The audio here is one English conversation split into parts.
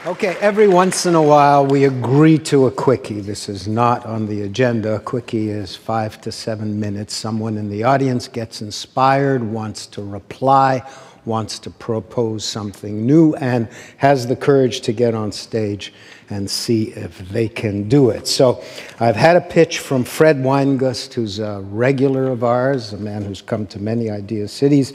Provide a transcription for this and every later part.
Okay, every once in a while we agree to a quickie. This is not on the agenda. A quickie is 5 to 7 minutes. Someone in the audience gets inspired, wants to reply, wants to propose something new, and has the courage to get on stage and see if they can do it. So I've had a pitch from Fred Winegust, who's a regular of ours, a man who's come to many Idea Cities.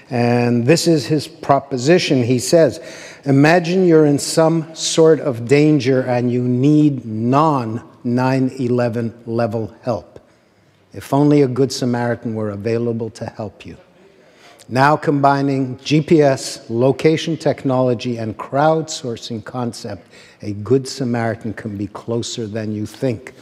And this is his proposition. He says, imagine you're in some sort of danger and you need non-9/11 level help. If only a good Samaritan were available to help you. Now combining GPS, location technology, and crowdsourcing concept, a good Samaritan can be closer than you think.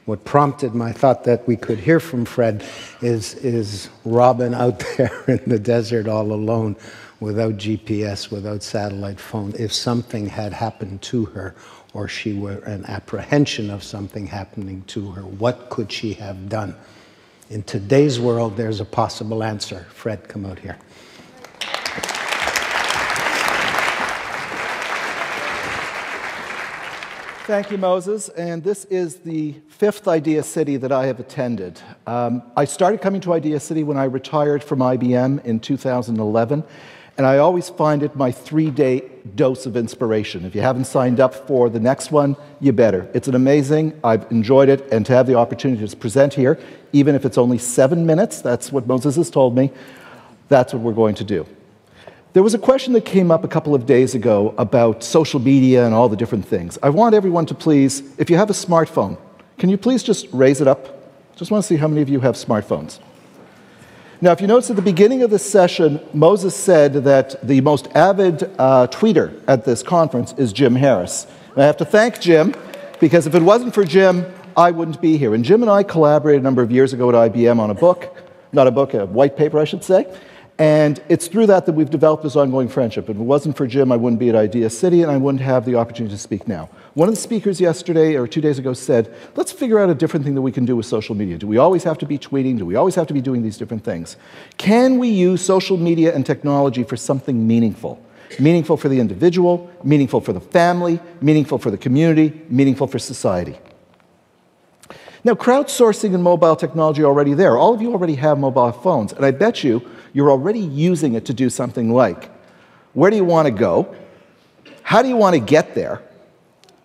What prompted my thought that we could hear from Fred is Robin out there in the desert all alone without GPS, without satellite phone. If something had happened to her or she were in apprehension of something happening to her, what could she have done? In today's world, there's a possible answer. Fred, come out here. Thank you, Moses. And this is the 5th Idea City that I have attended. I started coming to Idea City when I retired from IBM in 2011, and I always find it my 3-day dose of inspiration. If you haven't signed up for the next one, you better. It's an amazing, I've enjoyed it, and to have the opportunity to present here, even if it's only 7 minutes, that's what Moses has told me, that's what we're going to do. There was a question that came up a couple of days ago about social media and all the different things. I want everyone to please, if you have a smartphone, can you please just raise it up? Just want to see how many of you have smartphones. Now, if you notice at the beginning of this session, Moses said that the most avid tweeter at this conference is Jim Harris. And I have to thank Jim, because if it wasn't for Jim, I wouldn't be here. And Jim and I collaborated a number of years ago at IBM on a book, not a book, a white paper, I should say. And it's through that we've developed this ongoing friendship. If it wasn't for Jim, I wouldn't be at Idea City, and I wouldn't have the opportunity to speak now. One of the speakers yesterday, or 2 days ago, said, let's figure out a different thing that we can do with social media. Do we always have to be tweeting? Do we always have to be doing these different things? Can we use social media and technology for something meaningful? Meaningful for the individual, meaningful for the family, meaningful for the community, meaningful for society. Now, crowdsourcing and mobile technology are already there. All of you already have mobile phones, and I bet you're already using it to do something like, where do you want to go? How do you want to get there?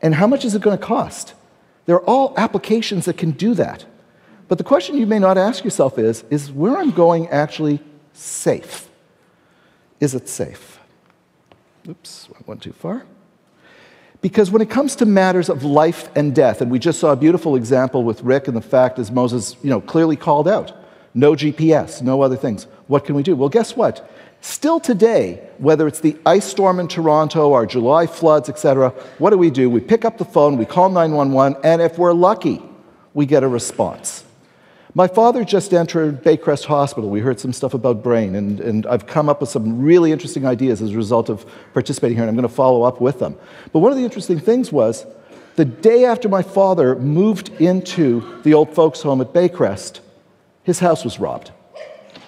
And how much is it going to cost? They're all applications that can do that. But the question you may not ask yourself is where I'm going actually safe? Is it safe? Oops, I went too far. Because when it comes to matters of life and death, and we just saw a beautiful example with Rick and the fact, as Moses clearly called out, no GPS, no other things. What can we do? Well, guess what? Still today, whether it's the ice storm in Toronto, our July floods, etc., what do? We pick up the phone, we call 911, and if we're lucky, we get a response. My father just entered Baycrest Hospital. We heard some stuff about brain, and I've come up with some really interesting ideas as a result of participating here, and I'm going to follow up with them. But one of the interesting things was, the day after my father moved into the old folks' home at Baycrest, his house was robbed.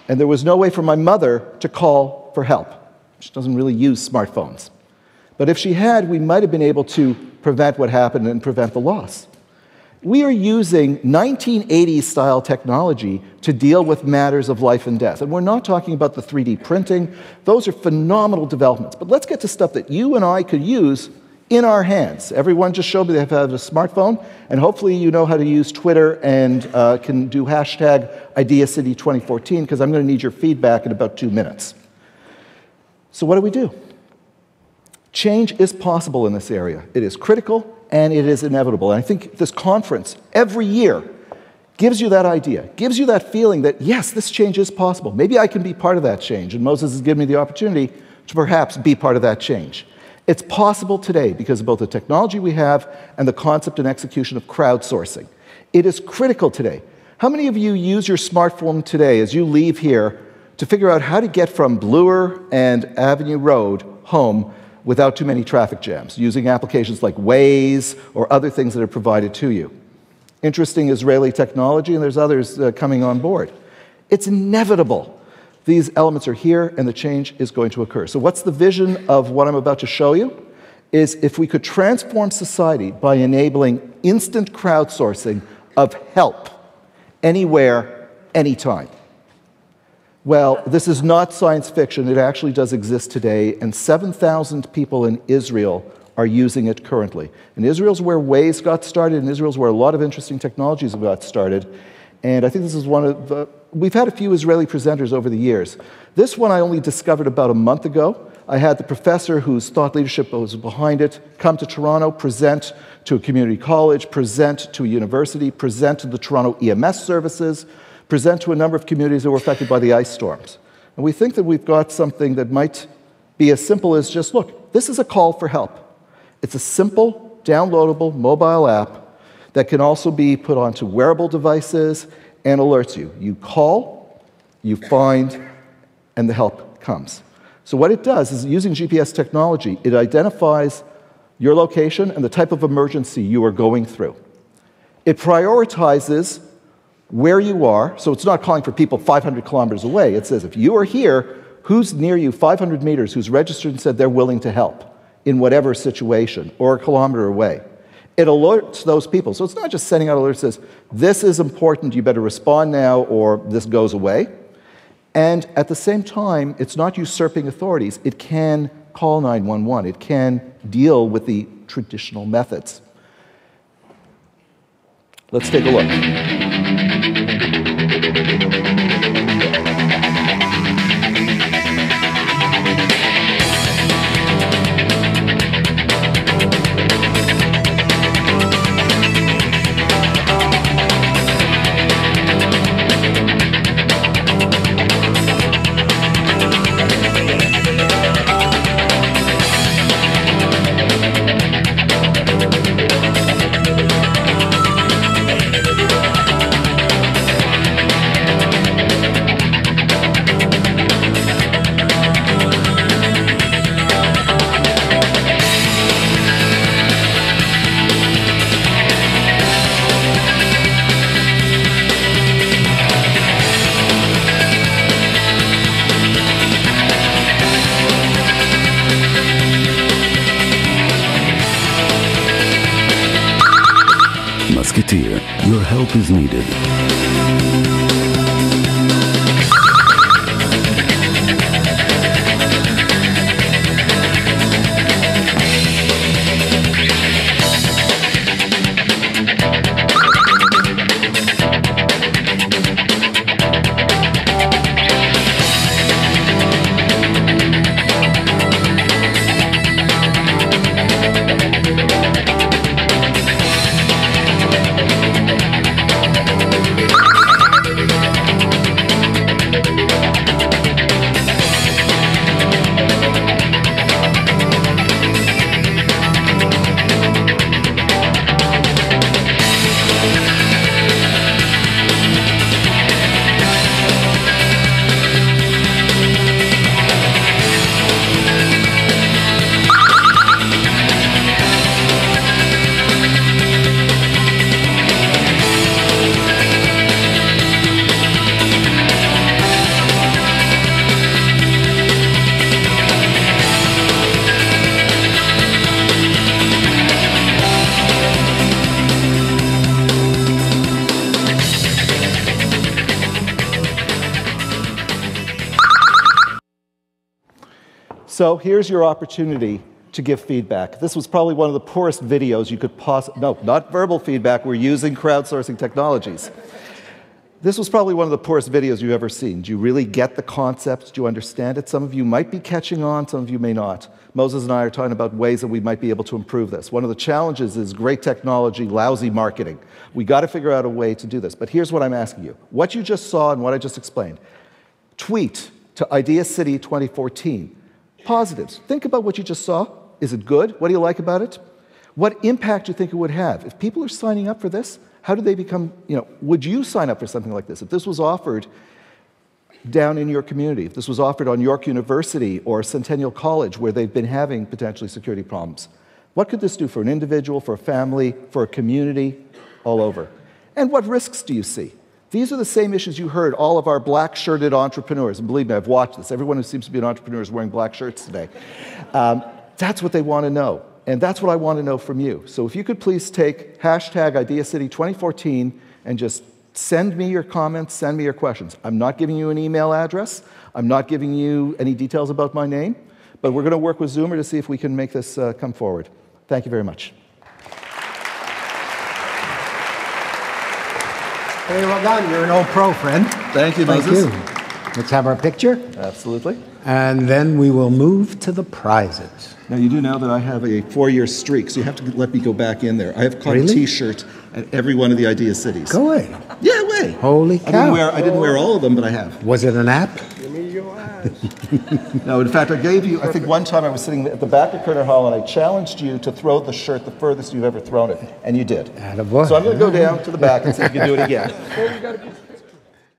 And there was no way for my mother to call for help. She doesn't really use smartphones. But if she had, we might have been able to prevent what happened and prevent the loss. We are using 1980s-style technology to deal with matters of life and death. And we're not talking about the 3D printing. Those are phenomenal developments. But let's get to stuff that you and I could use in our hands. Everyone just showed me they have a smartphone, and hopefully you know how to use Twitter and can do hashtag IdeaCity2014, because I'm going to need your feedback in about 2 minutes. So what do? Change is possible in this area. It is critical, and it is inevitable. And I think this conference, every year, gives you that idea, gives you that feeling that, yes, this change is possible. Maybe I can be part of that change, and Moses has given me the opportunity to perhaps be part of that change. It's possible today because of both the technology we have and the concept and execution of crowdsourcing. It is critical today. How many of you use your smartphone today as you leave here to figure out how to get from Bloor and Avenue Road home without too many traffic jams, using applications like Waze or other things that are provided to you? Interesting Israeli technology, and there's others coming on board. It's inevitable. These elements are here, and the change is going to occur. So what's the vision of what I'm about to show you? is if we could transform society by enabling instant crowdsourcing of help anywhere, anytime. Well, this is not science fiction. It actually does exist today, and 7,000 people in Israel are using it currently. And Israel's where Waze got started, and Israel's where a lot of interesting technologies got started. And I think this is one of the... We've had a few Israeli presenters over the years. This one I only discovered about a month ago. I had the professor whose thought leadership was behind it come to Toronto, present to a community college, present to a university, present to the Toronto EMS services, present to a number of communities that were affected by the ice storms. And we think that we've got something that might be as simple as just, look, this is a call for help. It's a simple, downloadable mobile app that can also be put onto wearable devices and alerts you. You call, you find, and the help comes. So what it does is, using GPS technology, it identifies your location and the type of emergency you are going through. It prioritizes where you are, so it's not calling for people 500 kilometers away. It says, if you are here, who's near you 500 meters, who's registered and said they're willing to help in whatever situation, or a kilometer away. It alerts those people. So it's not just sending out alerts that says, this is important, you better respond now, or this goes away. And at the same time, it's not usurping authorities. It can call 911. It can deal with the traditional methods. Let's take a look. Your help is needed. So here's your opportunity to give feedback. This was probably one of the poorest videos you could possibly... No, not verbal feedback. We're using crowdsourcing technologies. This was probably one of the poorest videos you've ever seen. Do you really get the concepts? Do you understand it? Some of you might be catching on, some of you may not. Moses and I are talking about ways that we might be able to improve this. One of the challenges is great technology, lousy marketing. We got to figure out a way to do this. But here's what I'm asking you. What you just saw and what I just explained. Tweet to Idea City 2014. Positives. Think about what you just saw. Is it good? What do you like about it? What impact do you think it would have? If people are signing up for this, how do they become, would you sign up for something like this? If this was offered down in your community, if this was offered on York University or Centennial College where they've been having potentially security problems, what could this do for an individual, for a family, for a community, all over? And what risks do you see? These are the same issues you heard all of our black-shirted entrepreneurs, and believe me, I've watched this. Everyone who seems to be an entrepreneur is wearing black shirts today. That's what they want to know. And that's what I want to know from you. So if you could please take hashtag IdeaCity2014 and just send me your comments, send me your questions. I'm not giving you an email address. I'm not giving you any details about my name. But we're going to work with Zoomer to see if we can make this come forward. Thank you very much. Hey, well done. You're an old pro, friend. Thank you, Thank Moses. you. Let's have our picture. Absolutely. And then we will move to the prizes. Now, you do know that I have a 4-year streak, so you have to let me go back in there. I have caught a T-shirt at every one of the Idea Cities. Go away. Yeah, way. Holy cow. I didn't wear all of them, but I have. Was it an app? Give me your eyes. No, in fact, I gave you, I think one time I was sitting at the back of Kerner Hall and I challenged you to throw the shirt the furthest you've ever thrown it, and you did. Attaboy. So I'm going to go down to the back and see if you can do it again. Well, we got to be